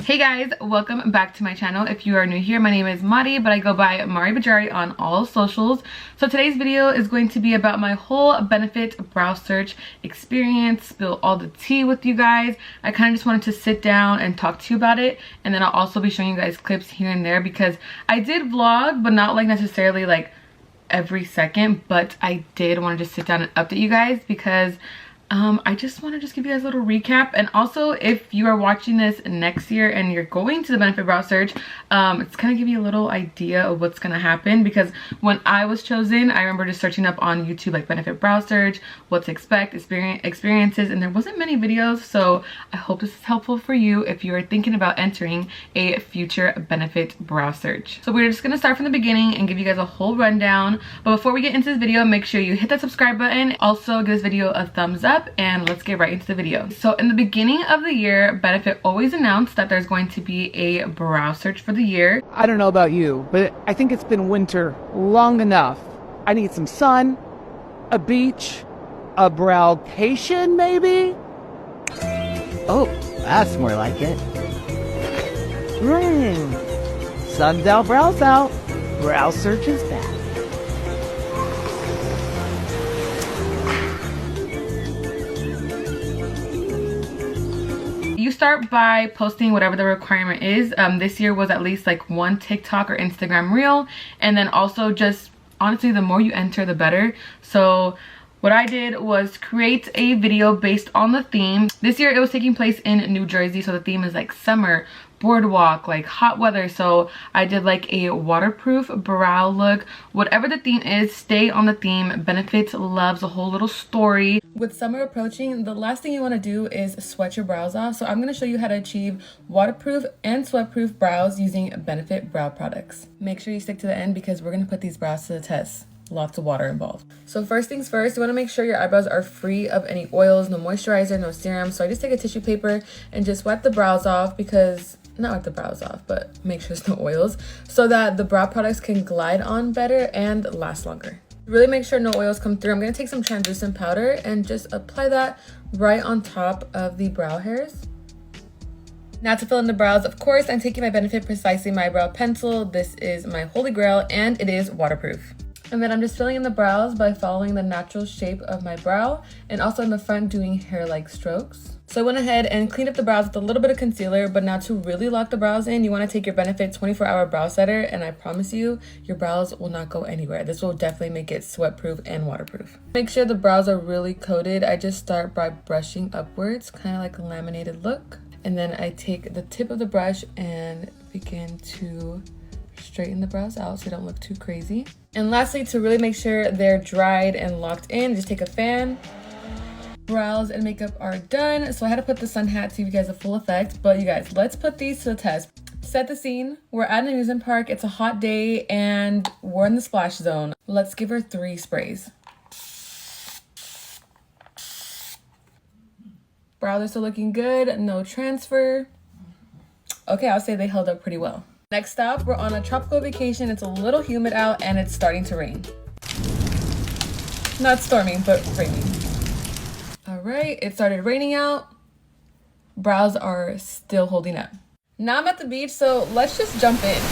Hey guys, welcome back to my channel. If you are new here, my name is Mari, but I go by Mari Bajari on all socials. So today's video is going to be about my whole Benefit brow search experience, spill all the tea with you guys. I kind of just wanted to sit down and talk to you about it, and then I'll also be showing you guys clips here and there because I did vlog, but not like necessarily like every second, but I did want to just sit down and update you guys because I just want to give you guys a little recap. And also, if you are watching this next year and you're going to the Benefit brow search, it's gonna give you a little idea of what's gonna happen, because when I was chosen, I remember just searching up on YouTube like Benefit brow search, what to expect, experiences, and there wasn't many videos. So I hope this is helpful for you if you are thinking about entering a future Benefit brow search. So we're just gonna start from the beginning and give you guys a whole rundown. But before we get into this video, make sure you hit that subscribe button. Also give this video a thumbs up, and let's get right into the video. So in the beginning of the year, Benefit always announced that there's going to be a brow search for the year. I don't know about you, but I think it's been winter long enough. I need some sun, a beach, a browcation maybe? Oh, that's more like it. Sun's out, brows out. Brow search is back. You start by posting whatever the requirement is. This year was at least like one TikTok or Instagram reel, and then also just honestly, the more you enter, the better. So what I did was create a video based on the theme. This year it was taking place in New Jersey, so the theme is like summer, boardwalk, like hot weather. So I did like a waterproof brow look. Whatever the theme is, stay on the theme. Benefit loves a whole little story. With summer approaching, the last thing you want to do is sweat your brows off. So I'm going to show you how to achieve waterproof and sweat-proof brows using Benefit brow products. Make sure you stick to the end because we're going to put these brows to the test. Lots of water involved. So first things first, you want to make sure your eyebrows are free of any oils, no moisturizer, no serum. So I just take a tissue paper and just wipe the brows off, because not wipe the brows off, but make sure there's no oils, so that the brow products can glide on better and last longer. Really make sure no oils come through. I'm going to take some translucent powder and just apply that right on top of the brow hairs. Now to fill in the brows, of course, I'm taking my Benefit Precisely My Brow Pencil. This is my holy grail and it is waterproof. And then I'm just filling in the brows by following the natural shape of my brow, and also in the front doing hair-like strokes. So I went ahead and cleaned up the brows with a little bit of concealer, but now to really lock the brows in, you want to take your Benefit 24-hour brow setter, and I promise you, your brows will not go anywhere. This will definitely make it sweat-proof and waterproof. Make sure the brows are really coated. I just start by brushing upwards, kind of like a laminated look. And then I take the tip of the brush and begin to straighten the brows out so they don't look too crazy. And lastly, to really make sure they're dried and locked in, just take a fan. Brows and makeup are done, so I had to put the sun hat to give you guys a full effect. But you guys, let's put these to the test. Set the scene. We're at an amusement park. It's a hot day and we're in the splash zone. Let's give her 3 sprays. Brows are still looking good, no transfer. Okay, I'll say they held up pretty well. Next stop, we're on a tropical vacation. It's a little humid out and it's starting to rain. Not storming, but raining. All right, it started raining out. Brows are still holding up. Now I'm at the beach, so let's just jump in.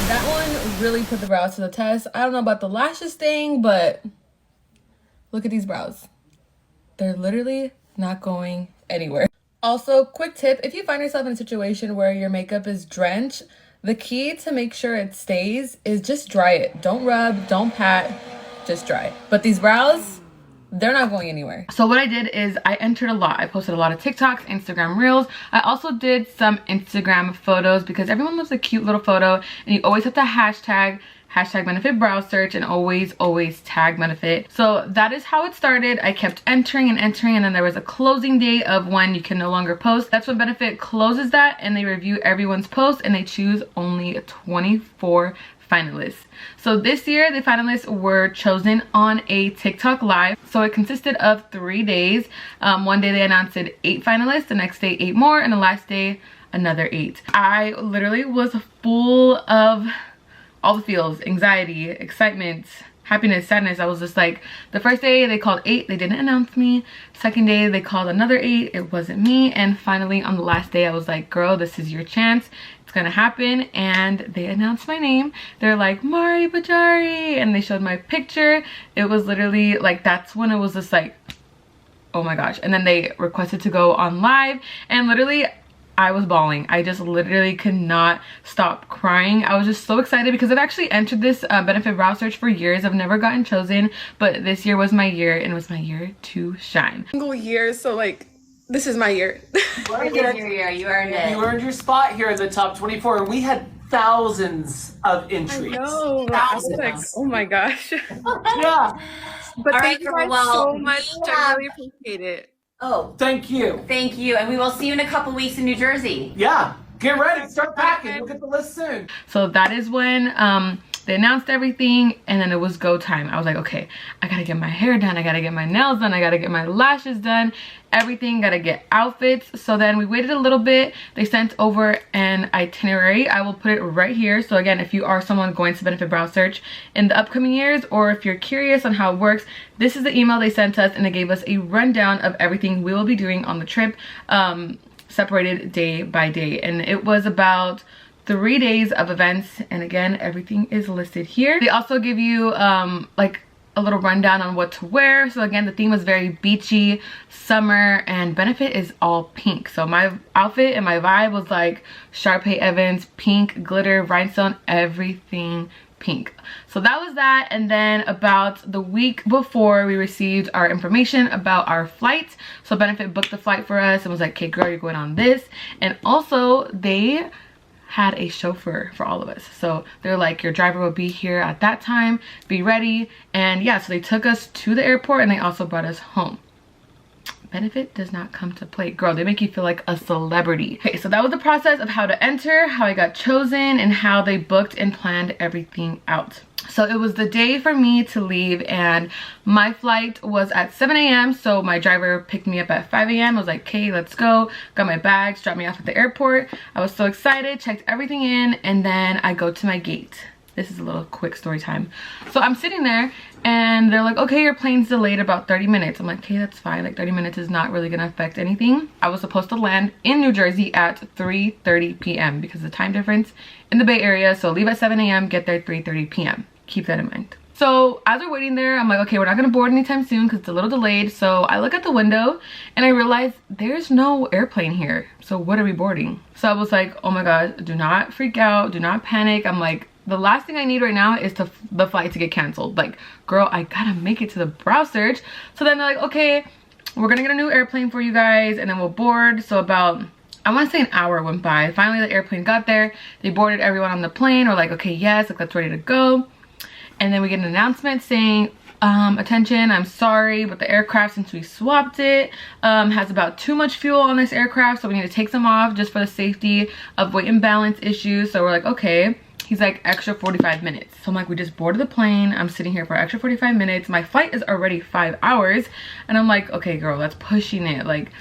That one really put the brows to the test. I don't know about the lashes thing, but look at these brows. They're literally not going anywhere. Also, quick tip, if you find yourself in a situation where your makeup is drenched, the key to make sure it stays is just dry it. Don't rub, don't pat, just dry it. But these brows, they're not going anywhere. So what I did is I entered a lot. I posted a lot of TikToks, Instagram reels. I also did some Instagram photos because everyone loves a cute little photo, and you always have to hashtag Benefit brow search and always tag Benefit. So that is how it started. I kept entering and entering, and then there was a closing date of when you can no longer post. That's when Benefit closes that, and they review everyone's post and they choose only 24 finalists. So this year the finalists were chosen on a TikTok live. So it consisted of 3 days. One day they announced 8 finalists, the next day 8 more, and the last day another 8. I literally was full of all the feels: anxiety, excitement, happiness, sadness. I was just like, the first day they called 8, they didn't announce me. Second day they called another 8, it wasn't me. And finally on the last day I was like, girl, this is your chance, it's gonna happen. And they announced my name. They're like, Mari Bajari, and they showed my picture. It was literally like, that's when it was just like, oh my gosh. And then they requested to go on live, and literally I was bawling. I just literally could not stop crying. I was just so excited because I've actually entered this benefit brow search for years. I've never gotten chosen, but this year was my year, and it was my year to shine. Single year, so like this is my year. You earned it. You earned it. You earned your spot here in the top 24, and we had thousands of entries. No, I was like, oh my gosh. Yeah. But All thank right, you guys well, so much. we I have- really appreciate it. Oh, Thank you. thank you. And we will see you in a couple weeks in New Jersey. Yeah. Get ready. Start packing. We'll get the list soon. So that is when they announced everything, and then it was go time. I was like, okay, I gotta get my hair done, I gotta get my nails done, I gotta get my lashes done, everything, gotta get outfits. So then we waited a little bit. They sent over an itinerary. I will put it right here. So again, if you are someone going to Benefit Brow Search in the upcoming years, or if you're curious on how it works, this is the email they sent us, and it gave us a rundown of everything we will be doing on the trip, separated day by day. And it was about 3 days of events, and again, everything is listed here. They also give you like a little rundown on what to wear. So again, the theme was very beachy, summer, and Benefit is all pink. So my outfit and my vibe was like Sharpay Evans, pink, glitter, rhinestone, everything pink. So that was that. And then about the week before, we received our information about our flight. So Benefit booked the flight for us and was like, okay girl, you're going on this. And also they had a chauffeur for all of us. So they're like, your driver will be here at that time, be ready. And yeah, so they took us to the airport, and they also brought us home. Benefit does not come to play. Girl, they make you feel like a celebrity. Okay, so that was the process of how to enter, how I got chosen, and how they booked and planned everything out. So it was the day for me to leave, and my flight was at 7 a.m. So my driver picked me up at 5 a.m. I was like, okay, let's go. Got my bags, dropped me off at the airport. I was so excited, checked everything in, and then I go to my gate. This is a little quick story time. So I'm sitting there, and they're like, okay, your plane's delayed about 30 minutes. I'm like, okay, that's fine. Like 30 minutes is not really gonna affect anything. I was supposed to land in New Jersey at 3:30 p.m. because of the time difference in the Bay Area. So leave at 7 a.m., get there 3:30 p.m. Keep that in mind. So as we're waiting there, I'm like, okay, we're not gonna board anytime soon because it's a little delayed. So I look at the window and I realize there's no airplane here. So what are we boarding? So I was like, oh my God, do not freak out, do not panic. I'm like, the last thing I need right now is the flight to get canceled. Like, girl, I gotta make it to the brow search. So then they're like, okay, we're gonna get a new airplane for you guys, and then we'll board. So about, I want to say an hour went by. Finally, the airplane got there. They boarded everyone on the plane. We're like, okay, yes, like that's ready to go. And then we get an announcement saying, attention, I'm sorry, but the aircraft, since we swapped it, has about too much fuel on this aircraft, so we need to take some off just for the safety of weight and balance issues. So we're like, okay. He's like, extra 45 minutes. So I'm like, we just boarded the plane. I'm sitting here for extra 45 minutes. My flight is already 5 hours. And I'm like, okay, girl, that's pushing it. Like,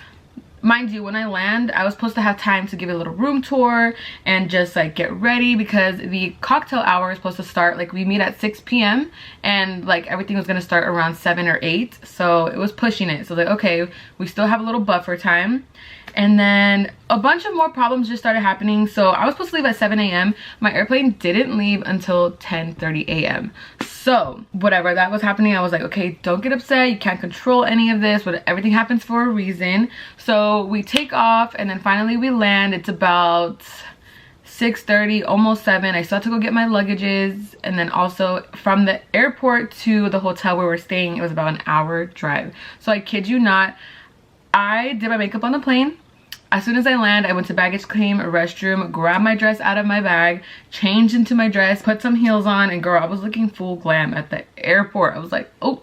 mind you, when I land, I was supposed to have time to give it a little room tour and just like get ready, because the cocktail hour is supposed to start, like we meet at 6 p.m. and like everything was gonna start around 7 or 8. So it was pushing it. So like, okay, we still have a little buffer time. And then a bunch of more problems just started happening. So I was supposed to leave at 7 a.m. My airplane didn't leave until 10:30 a.m. So whatever that was happening, I was like, okay, don't get upset. You can't control any of this, but everything happens for a reason. So we take off, and then finally we land. It's about 6:30, almost 7. I still have to go get my luggages, and then also from the airport to the hotel where we're staying, it was about an hour drive. So I kid you not, I did my makeup on the plane. As soon as I land, I went to baggage claim, a restroom, grabbed my dress out of my bag, changed into my dress, put some heels on, and girl, I was looking full glam at the airport. I was like, oh,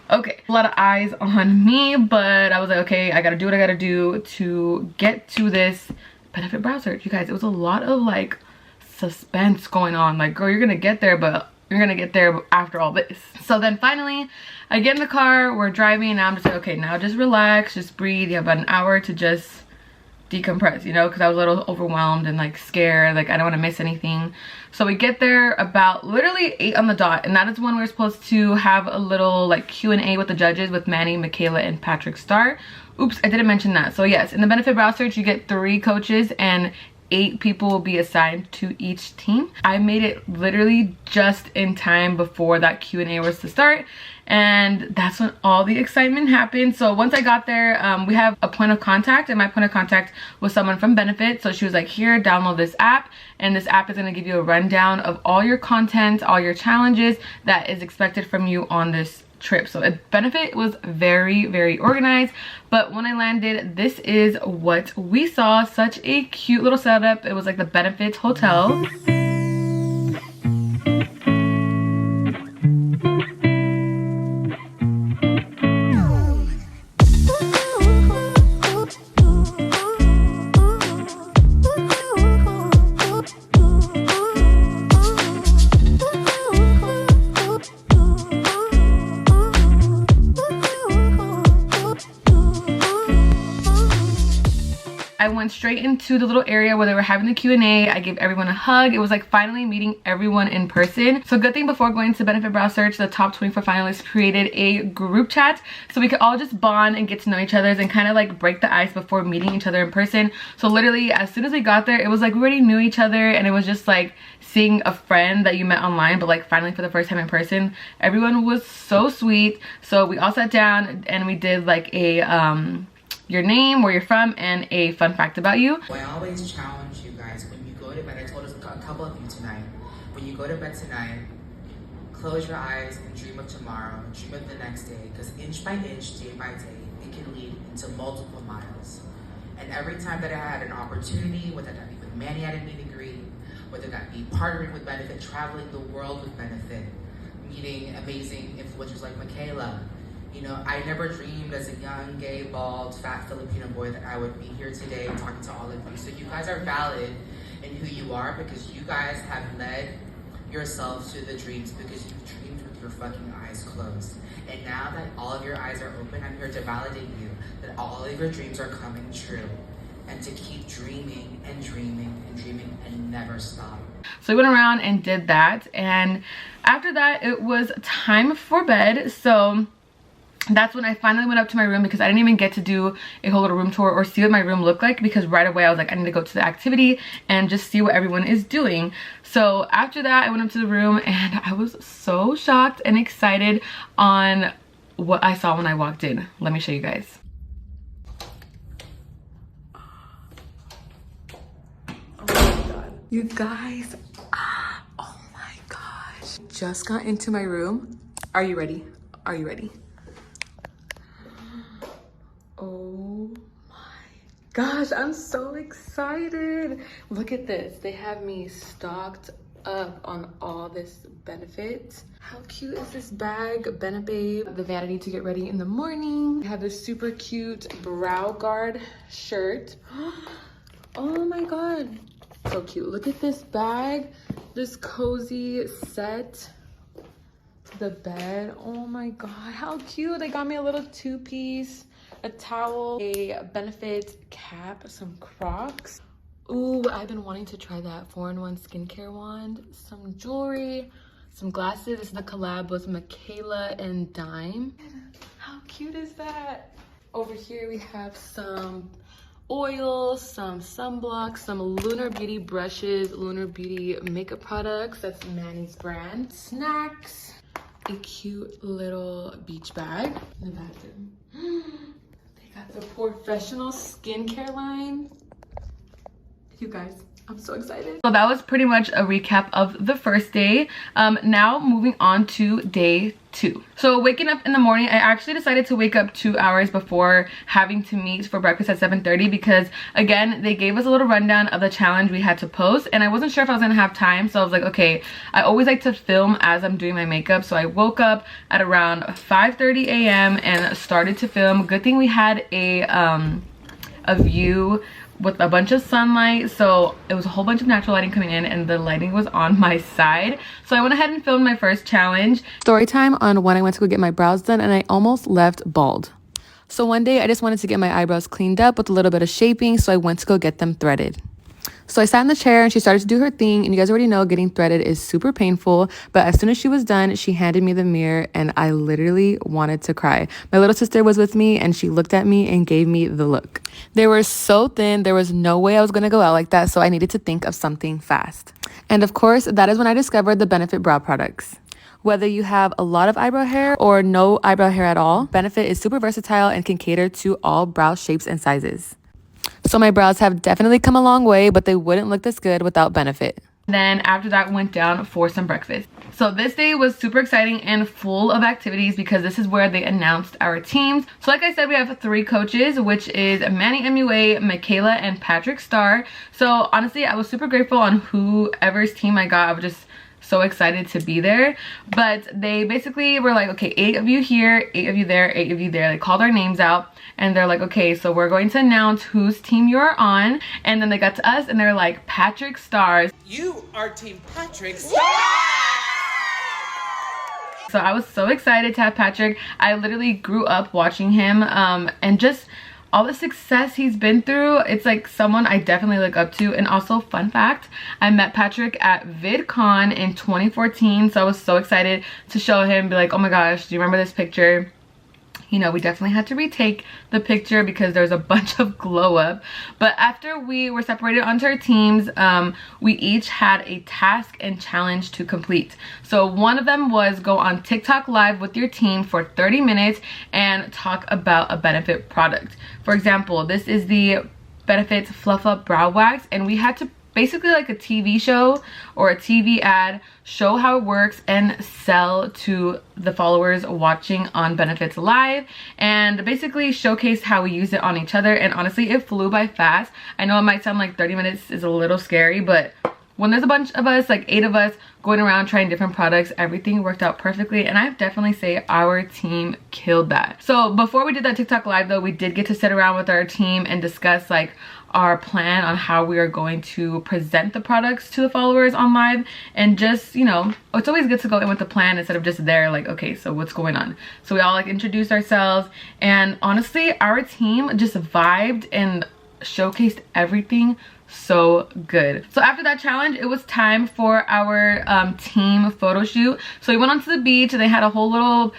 okay. A lot of eyes on me, but I was like, okay, I gotta do what I gotta do to get to this benefit brow search. You guys, it was a lot of like suspense going on. Like, girl, you're gonna get there, but you're gonna get there after all this. So then finally, I get in the car, we're driving, and I'm just like, okay, now just relax, just breathe. You have about an hour to just decompress, you know, because I was a little overwhelmed and like scared, like I don't want to miss anything. So we get there about literally 8 on the dot, and that is when we're supposed to have a little like Q&A with the judges, with Manny, Michaela, and Patrick Starr. Oops, I didn't mention that. So yes, in the Benefit Brow Search you get 3 coaches and 8 people will be assigned to each team. I made it literally just in time before that Q&A was to start, and that's when all the excitement happened. So once I got there, we have a point of contact, and my point of contact was someone from Benefit. So she was like, here, download this app, and this app is going to give you a rundown of all your content, all your challenges that is expected from you on this trip. So Benefit was very, very organized. But when I landed, this is what we saw. Such a cute little setup. It was like the Benefit hotel. I went straight into the little area where they were having the Q&A. I gave everyone a hug. It was like finally meeting everyone in person. So good thing before going to Benefit Brow Search, the top 24 finalists created a group chat so we could all just bond and get to know each other and kind of like break the ice before meeting each other in person. So literally as soon as we got there, it was like we already knew each other, and it was just like seeing a friend that you met online but like finally for the first time in person. Everyone was so sweet. So we all sat down and we did like a your name, where you're from, and a fun fact about you. I always challenge you guys when you go to bed. I told us a couple of you tonight. When you go to bed tonight, close your eyes and dream of tomorrow. Dream of the next day, because inch by inch, day by day, it can lead into multiple miles. And every time that I had an opportunity, whether that be with Manny at a meet and greet, whether that be partnering with Benefit, traveling the world with Benefit, meeting amazing influencers like Michaela. You know, I never dreamed as a young, gay, bald, fat Filipino boy that I would be here today talking to all of you. So you guys are valid in who you are, because you guys have led yourselves to the dreams, because you've dreamed with your fucking eyes closed. And now that all of your eyes are open, I'm here to validate you that all of your dreams are coming true. And to keep dreaming and dreaming and dreaming and never stop. So we went around and did that. And after that, it was time for bed. So that's when I finally went up to my room, because I didn't even get to do a whole little room tour or see what my room looked like, because right away I was like, I need to go to the activity and just see what everyone is doing. So after that, I went up to the room and I was so shocked and excited on what I saw when I walked in. Let me show you guys. Oh my god. You guys, oh my gosh. Just got into my room. Are you ready? Are you ready? Oh my gosh, I'm so excited. Look at this. They have me stocked up on all this Benefit. How cute is this bag? Benebabe, the vanity to get ready in the morning. I have this super cute brow guard shirt. Oh my god, so cute. Look at this bag, this cozy set to the bed. Oh my god, how cute. They got me a little 2-piece, a towel, a Benefit cap, some Crocs. Ooh, I've been wanting to try that 4-in-1 skincare wand, some jewelry, some glasses. This is the collab with Michaela and Dime. How cute is that? Over here we have some oil, some sunblock, some Lunar Beauty brushes, Lunar Beauty makeup products. That's Manny's brand. Snacks, a cute little beach bag in the bathroom. They got the professional skincare line. You guys, I'm so excited. So that was pretty much a recap of the first day. Now moving on to day 2. So waking up in the morning, I actually decided to wake up 2 hours before having to meet for breakfast at 7:30, because again, they gave us a little rundown of the challenge we had to post, and I wasn't sure if I was gonna have time. So I was like, okay, I always like to film as I'm doing my makeup. So I woke up at around 5:30 a.m. and started to film. Good thing we had a view with a bunch of sunlight, so it was a whole bunch of natural lighting coming in, and the lighting was on my side. So I went ahead and filmed my first challenge. Story time on when I went to go get my brows done, and I almost left bald. So one day I just wanted to get my eyebrows cleaned up with a little bit of shaping, so I went to go get them threaded. So I sat in the chair and she started to do her thing, and you guys already know getting threaded is super painful, but as soon as she was done, she handed me the mirror and I literally wanted to cry. My little sister was with me and she looked at me and gave me the look. They were so thin, there was no way I was gonna go out like that, so I needed to think of something fast. And of course, that is when I discovered the Benefit brow products. Whether you have a lot of eyebrow hair or no eyebrow hair at all, Benefit is super versatile and can cater to all brow shapes and sizes. So my brows have definitely come a long way, but they wouldn't look this good without Benefit. Then after that, went down for some breakfast. So this day was super exciting and full of activities because this is where they announced our teams. So like I said, we have 3 coaches, which is Manny MUA, Michaela, and Patrick Starr. So honestly, I was super grateful on whoever's team I got. I was just so excited to be there. But they basically were like, okay, 8 of you here, 8 of you there, 8 of you there. They called our names out and they're like, okay, so we're going to announce whose team you're on. And then they got to us and they're like, Patrick Stars. You are Team Patrick. So I was so excited to have Patrick. I literally grew up watching him and just all the success he's been through. It's like someone I definitely look up to. And also, fun fact, I met Patrick at VidCon in 2014. So I was so excited to show him, be like, oh my gosh, do you remember this picture? You know, we definitely had to retake the picture because there's a bunch of glow up. But after we were separated onto our teams, we each had a task and challenge to complete. So one of them was go on TikTok live with your team for 30 minutes and talk about a Benefit product. For example, this is the Benefit Fluff Up Brow Wax, and we had to basically, like a TV show or a TV ad, show how it works and sell to the followers watching on Benefits Live, and basically showcase how we use it on each other. And honestly, it flew by fast. I know it might sound like 30 minutes is a little scary, but when there's a bunch of us, like 8 of us, going around trying different products, everything worked out perfectly, and I definitely say our team killed that. So before we did that TikTok live though, we did get to sit around with our team and discuss like our plan on how we are going to present the products to the followers on live. And just, you know, it's always good to go in with a plan instead of just there like, okay, so what's going on? So we all like introduced ourselves, and honestly our team just vibed and showcased everything so good. So after that challenge, it was time for our team photo shoot. So we went onto the beach and they had a whole little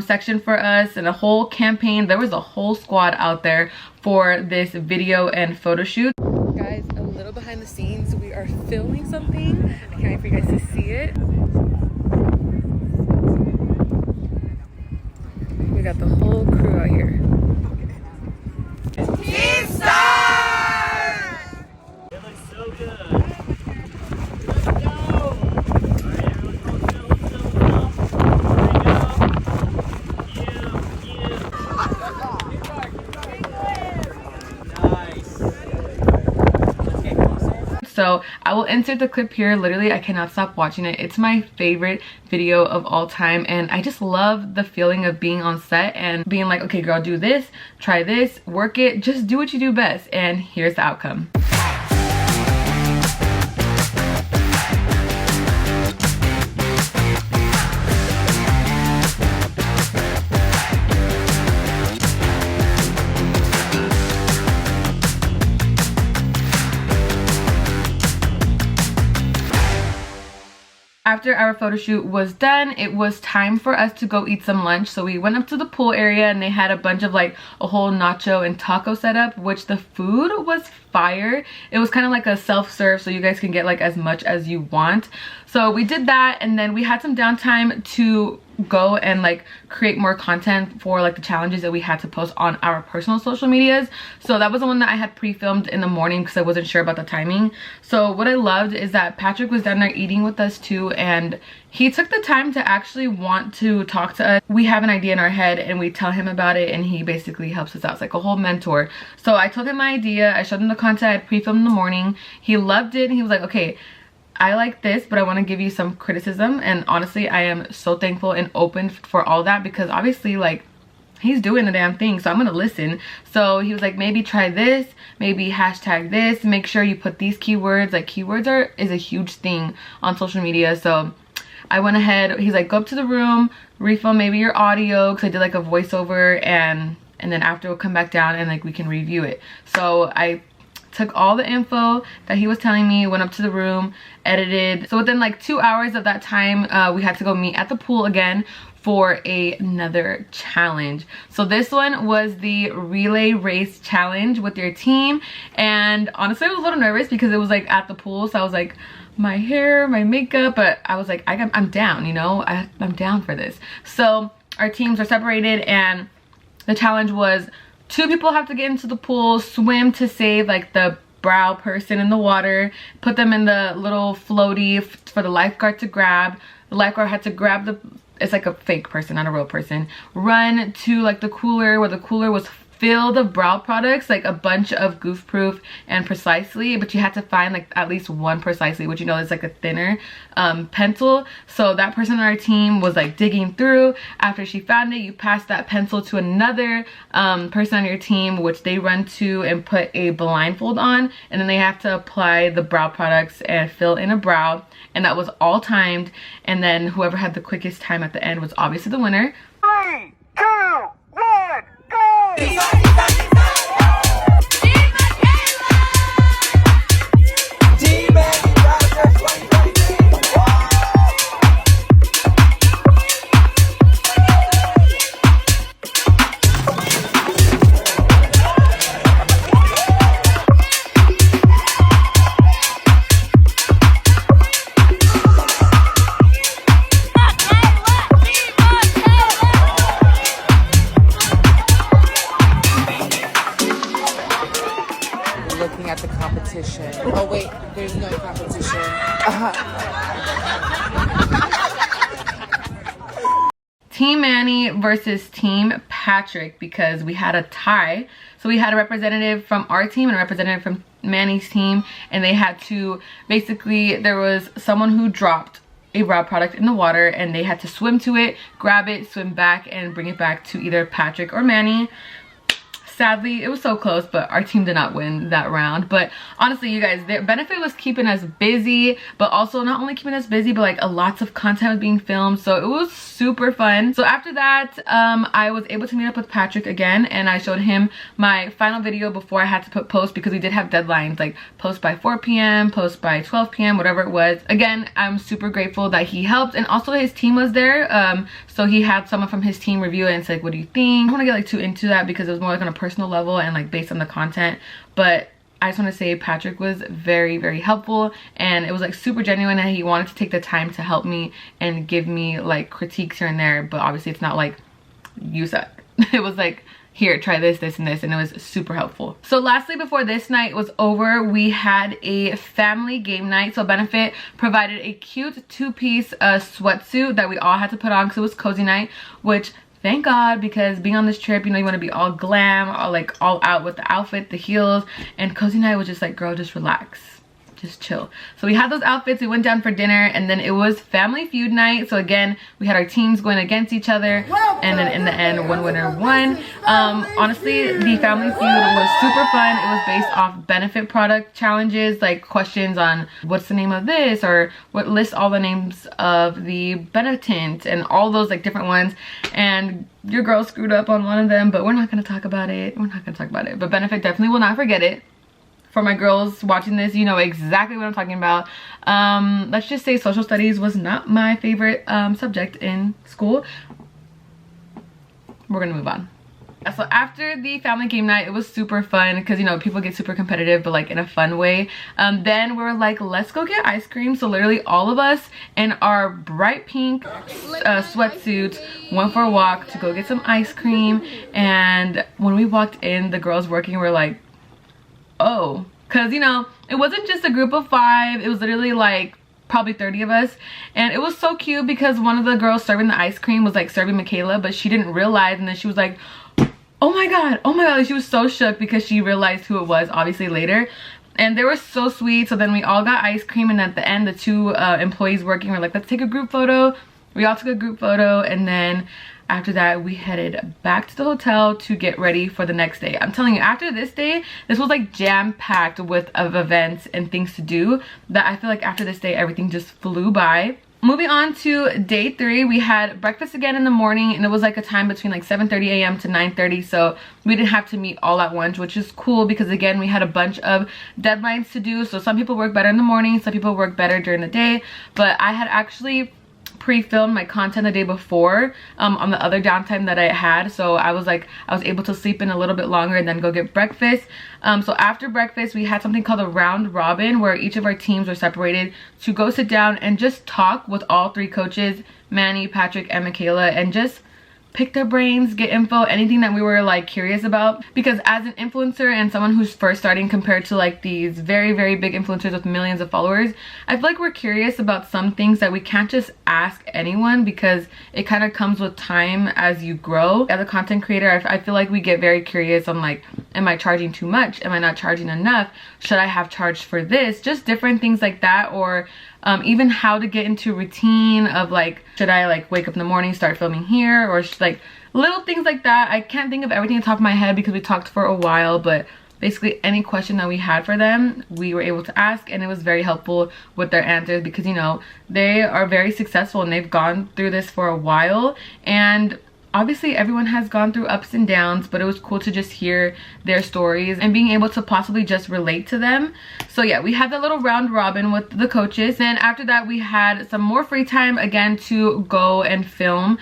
section for us and a whole campaign. There was a whole squad out there for this video and photo shoot. Guys, a little behind the scenes, we are filming something. I can't wait for you guys to see it. We got the whole crew out here. Team Star! So I will insert the clip here. Literally, I cannot stop watching it. It's my favorite video of all time, and I just love the feeling of being on set and being like, okay girl, do this, try this, work it, just do what you do best, and here's the outcome. After our photo shoot was done, it was time for us to go eat some lunch. So we went up to the pool area and they had a bunch of like a whole nacho and taco setup, which the food was fire. It was kind of like a self-serve, so you guys can get like as much as you want. So we did that, and then we had some downtime to go and like create more content for like the challenges that we had to post on our personal social medias. So that was the one that I had pre-filmed in the morning because I wasn't sure about the timing. So what I loved is that Patrick was down there eating with us too, and he took the time to actually want to talk to us. We have an idea in our head and we tell him about it, and he basically helps us out. It's like a whole mentor. So I told him my idea, I showed him the content I had pre-filmed in the morning. He loved it and he was like, okay, I like this, but I want to give you some criticism. And honestly, I am so thankful and open for all that, because obviously like he's doing the damn thing, so I'm gonna listen. So he was like, maybe try this, maybe hashtag this, make sure you put these keywords. Like keywords is a huge thing on social media. So I went ahead, he's like, go up to the room, refilm maybe your audio, because I did like a voiceover and and then after we'll come back down and like we can review it. So I took all the info that he was telling me, went up to the room, edited. So within like 2 hours of that time, we had to go meet at the pool again for another challenge. So this one was the relay race challenge with your team, and honestly I was a little nervous because it was like at the pool, so I was like, my hair, my makeup, but I was like, I'm down, you know, I'm down for this. So our teams are separated, and the challenge was 2 people have to get into the pool, swim to save like the brow person in the water, put them in the little floaty for the lifeguard to grab. The lifeguard had to grab the, it's like a fake person, not a real person, run to like the cooler where the cooler was filled of brow products, like a bunch of Goof Proof and Precisely, but you had to find like at least one Precisely, which you know is like a thinner pencil. So that person on our team was like digging through. After she found it, you pass that pencil to another person on your team, which they run to and put a blindfold on, and then they have to apply the brow products and fill in a brow, and that was all timed. And then whoever had the quickest time at the end was obviously the winner. 3, 2, 1, go! Looking at the competition. Oh wait, there's no competition. Team Manny versus Team Patrick, because we had a tie. So we had a representative from our team and a representative from Manny's team, and they had to, basically there was someone who dropped a brow product in the water and they had to swim to it, grab it, swim back, and bring it back to either Patrick or Manny. Sadly, it was so close, but our team did not win that round. But honestly, you guys, the benefit was keeping us busy, but also not only keeping us busy, but like lots of content was being filmed. So it was super fun. So after that, I was able to meet up with Patrick again, and I showed him my final video before I had to put post, because we did have deadlines, like post by 4 p.m, post by 12 p.m, whatever it was. Again, I'm super grateful that he helped, and also his team was there. So he had someone from his team review it and say, like, what do you think? I don't want to get like too into that because it was more like on a personal level and like based on the content, but I just want to say Patrick was very, very helpful, and it was like super genuine, and he wanted to take the time to help me and give me like critiques here and there. But obviously it's not like you suck. It was like, here, try this, this, and this, and it was super helpful. So lastly, before this night was over, we had a family game night. So Benefit provided a cute 2-piece sweatsuit that we all had to put on because it was cozy night, which thank God, because being on this trip, you know, you want to be all glam, all out with the outfit, the heels, and cozy night was just like, girl, just relax, just chill. So we had those outfits, we went down for dinner, and then it was Family Feud night. So again, we had our teams going against each other, and then in the end, one winner won. Honestly, the Family Feud was super fun. It was based off Benefit product challenges, like questions on what's the name of this, or what lists all the names of the Benetint, and all those like different ones. And your girl screwed up on one of them, but we're not going to talk about it. We're not going to talk about it. But Benefit definitely will not forget it. For my girls watching this, you know exactly what I'm talking about. Let's just say social studies was not my favorite subject in school. We're gonna move on. So after the family game night, it was super fun because, you know, people get super competitive, but like in a fun way. Then we were like, let's go get ice cream. So literally all of us in our bright pink sweatsuits went for a walk to go get some ice cream. And when we walked in, the girls working were like, oh, because, you know, it wasn't just a group of 5, it was literally like probably 30 of us. And it was so cute because one of the girls serving the ice cream was like serving Michaela, but she didn't realize, and then she was like, oh my god, oh my god. Like, she was so shook because she realized who it was obviously later. And they were so sweet. So then we all got ice cream, and at the end, the 2 employees working were like, let's take a group photo. We all took a group photo, and then after that, we headed back to the hotel to get ready for the next day. I'm telling you, after this day, this was like jam-packed with events and things to do, that I feel like after this day, everything just flew by. moving on to day 3, we had breakfast again in the morning, and it was like a time between like 7:30 a.m. to 9:30, so we didn't have to meet all at once, which is cool because again we had a bunch of deadlines to do. So some people work better in the morning, some people work better during the day, but I had actually pre-filmed my content the day before on the other downtime that I had, so I was able to sleep in a little bit longer and then go get breakfast. So after breakfast we had something called a round robin, where each of our teams were separated to go sit down and just talk with all 3 coaches, Manny, Patrick, and Michaela, and just pick their brains, get info, anything that we were like curious about. Because as an influencer and someone who's first starting compared to like these very, very big influencers with millions of followers, I feel like we're curious about some things that we can't just ask anyone, because it kind of comes with time as you grow. As a content creator, I feel like we get very curious on like, am I charging too much? Am I not charging enough? Should I have charged for this? Just different things like that, or even how to get into routine of like, should I like wake up in the morning, start filming here, or like little things like that. I can't think of everything on top of my head because we talked for a while, but basically any question that we had for them, we were able to ask, and it was very helpful with their answers because, you know, they are very successful and they've gone through this for a while, and obviously everyone has gone through ups and downs, but it was cool to just hear their stories and being able to possibly just relate to them. So yeah, we had that little round robin with the coaches. Then after that we had some more free time again to go and film,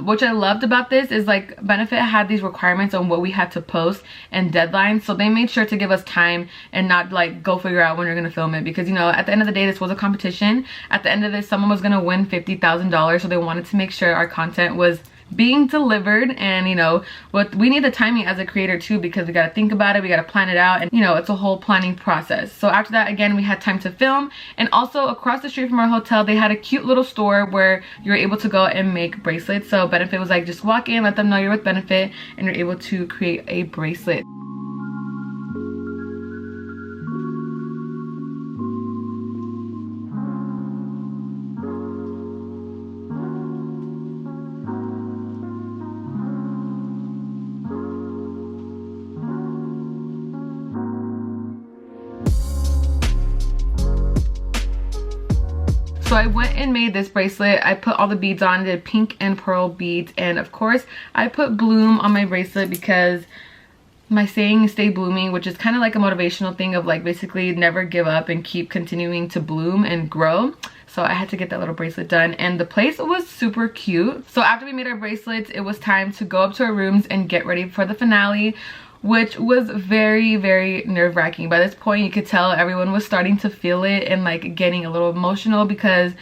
which I loved about this is like Benefit had these requirements on what we had to post and deadlines, so they made sure to give us time and not like go figure out when you're gonna film it, because you know at the end of the day this was a competition. At the end of this someone was gonna win $50,000, so they wanted to make sure our content was being delivered. And you know what, we need the timing as a creator too, because we got to think about it, we got to plan it out, and you know it's a whole planning process. So after that again we had time to film, and also across the street from our hotel they had a cute little store where you're able to go and make bracelets. So Benefit was like, just walk in, let them know you're with Benefit, and you're able to create a bracelet. So I went and made this bracelet. I put all the beads on, did pink and pearl beads, and of course I put bloom on my bracelet because my saying stay blooming, which is kind of like a motivational thing of like basically never give up and keep continuing to bloom and grow. So I had to get that little bracelet done, and the place was super cute. So after we made our bracelets, it was time to go up to our rooms and get ready for the finale, which was very, very nerve-wracking. By this point you could tell everyone was starting to feel it and like getting a little emotional, because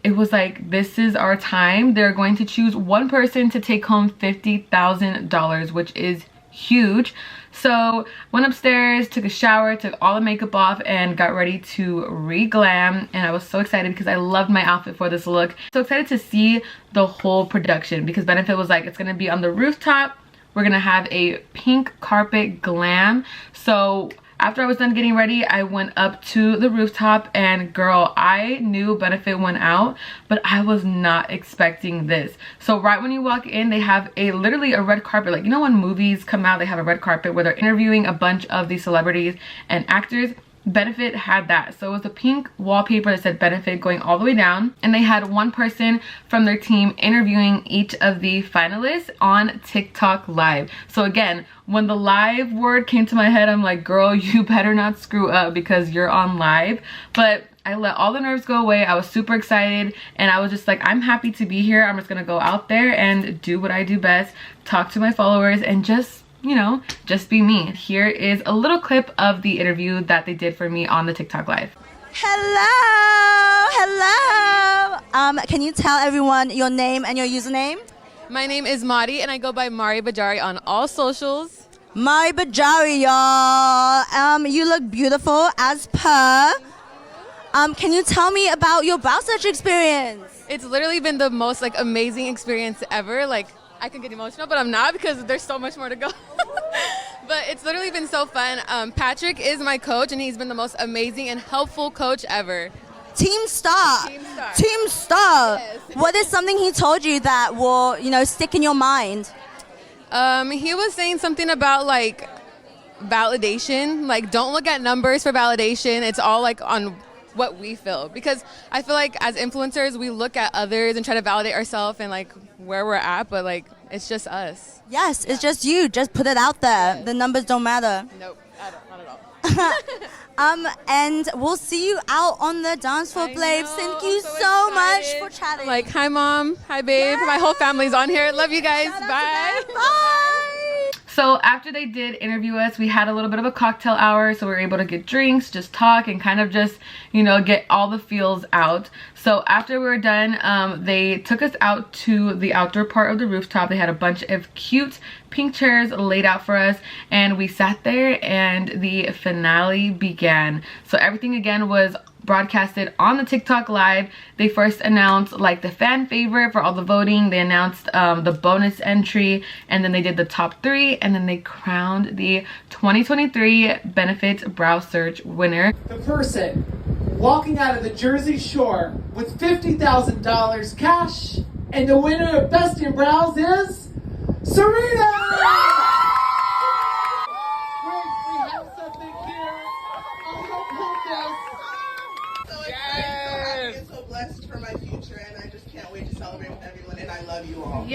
it was like, this is our time. They're going to choose one person to take home $50,000, which is huge. So went upstairs, took a shower, took all the makeup off, and got ready to re-glam. And I was so excited because I loved my outfit for this look. So excited to see the whole production, because Benefit was like, it's gonna be on the rooftop, we're gonna have a pink carpet glam. So after I was done getting ready, I went up to the rooftop, and girl, I knew Benefit went out, but I was not expecting this. So right when you walk in, they have literally a red carpet. Like, you know when movies come out, they have a red carpet where they're interviewing a bunch of these celebrities and actors? Benefit had that. So it was a pink wallpaper that said Benefit going all the way down, and they had one person from their team interviewing each of the finalists on TikTok live. So again, when the live word came to my head, I'm like, girl, you better not screw up because you're on live. But I let all the nerves go away. I was super excited, and I was just like, I'm happy to be here. I'm just gonna go out there and do what I do best, talk to my followers, and just, you know, just be me. Here is a little clip of the interview that they did for me on the TikTok live. Hello. Can you tell everyone your name and your username? My name is Mari, and I go by Mari Bajari on all socials. Mari Bajari, y'all. You look beautiful as per. Can you tell me about your brow search experience? It's literally been the most like amazing experience ever. Like, I can get emotional, but I'm not because there's so much more to go. But it's literally been so fun. Patrick is my coach, and he's been the most amazing and helpful coach ever. Team Star. Team Star. Team Star. Yes. What is something he told you that will, you know, stick in your mind? He was saying something about like validation. Like, don't look at numbers for validation. It's all like on what we feel, because I feel like as influencers we look at others and try to validate ourselves and like where we're at, but like it's just us. Yes, it's just you. Just put it out there. The numbers don't matter. Nope, not at all. And we'll see you out on the dance floor, babes. Thank you I'm so much excited. for chatting. Like, hi mom, hi babe, my whole family's on here. Love you guys. Bye. Bye. So after they did interview us, we had a little bit of a cocktail hour, so we were able to get drinks, just talk, and kind of just, you know, get all the feels out. So after we were done, they took us out to the outdoor part of the rooftop. They had a bunch of cute pink chairs laid out for us, and we sat there and the finale began. So everything again was broadcasted on the TikTok live. They first announced like the fan favorite for all the voting. They announced the bonus entry, and then they did the top 3, and then they crowned the 2023 Benefit Brow Search winner. The person walking out of the Jersey Shore with $50,000 cash, and the winner of Best in Brows is Serena! We have something here. I feel so blessed for my future, and I just can't wait to celebrate with everyone, and I love you all.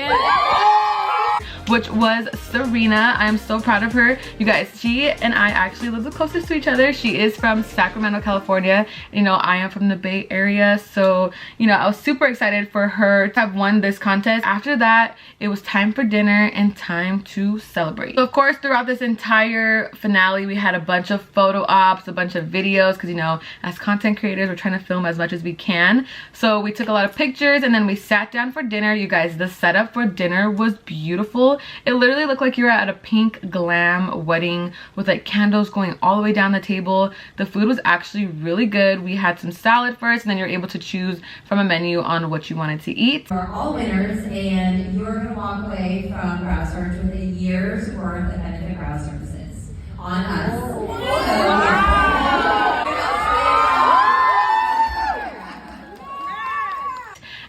Which was Serena. I am so proud of her. You guys, she and I actually live the closest to each other. She is from Sacramento, California. You know, I am from the Bay Area. So, you know, I was super excited for her to have won this contest. After that, it was time for dinner and time to celebrate. So, of course, throughout this entire finale, we had a bunch of photo ops, a bunch of videos, because, you know, as content creators, we're trying to film as much as we can. So we took a lot of pictures, and then we sat down for dinner. You guys, the setup for dinner was beautiful. It literally looked like you were at a pink glam wedding with like candles going all the way down the table. The food was actually really good. We had some salad first, and then you're able to choose from a menu on what you wanted to eat. For all winners, and you're going to walk away from Brow Search with a year's worth of Benefit Brow Services on us.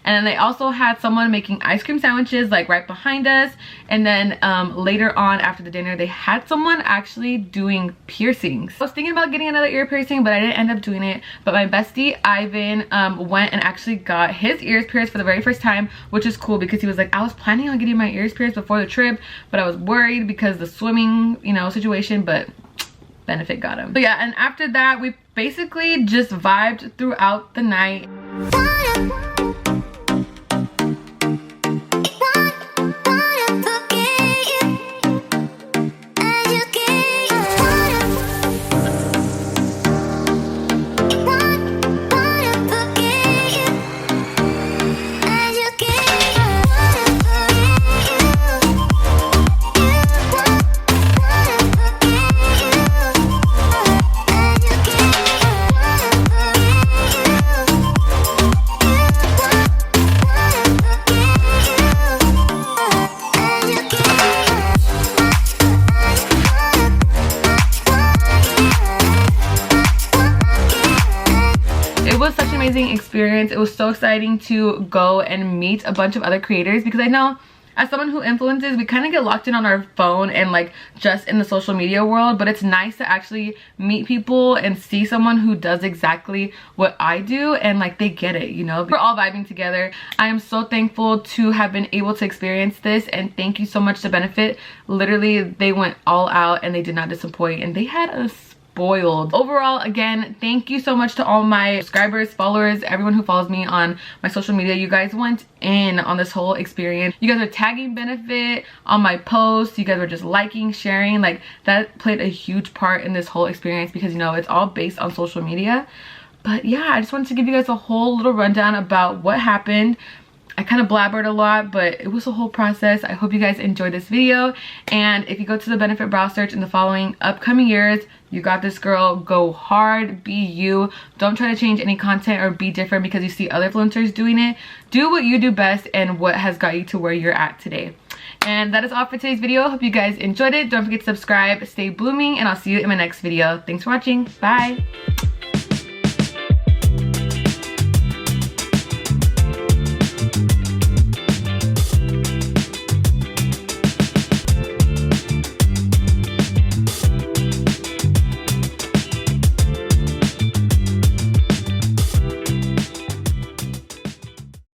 And then they also had someone making ice cream sandwiches like right behind us. And then later on after the dinner, they had someone actually doing piercings. I was thinking about getting another ear piercing, but I didn't end up doing it. But my bestie Ivan went and actually got his ears pierced for the very first time, which is cool because he was like, I was planning on getting my ears pierced before the trip, but I was worried because the swimming, you know, situation, but Benefit got him. So yeah, and after that, we basically just vibed throughout the night. Experience. It was so exciting to go and meet a bunch of other creators, because I know as someone who influences, we kind of get locked in on our phone and like just in the social media world, but it's nice to actually meet people and see someone who does exactly what I do and like they get it, you know. We're all vibing together. I am so thankful to have been able to experience this, and thank you so much to Benefit. Literally, they went all out and they did not disappoint, and they had a spoiled. Overall, again, thank you so much to all my subscribers, followers, everyone who follows me on my social media. You guys went in on this whole experience. You guys are tagging Benefit on my posts. You guys were just liking, sharing. Like, that played a huge part in this whole experience because, you know, it's all based on social media. But yeah, I just wanted to give you guys a whole little rundown about what happened. I kind of blabbered a lot, but it was a whole process. I hope you guys enjoyed this video. And if you go to the Benefit Brow Search in the following upcoming years, you got this, girl. Go hard, be you. Don't try to change any content or be different because you see other influencers doing it. Do what you do best and what has got you to where you're at today. And that is all for today's video. Hope you guys enjoyed it. Don't forget to subscribe, stay blooming, and I'll see you in my next video. Thanks for watching. Bye.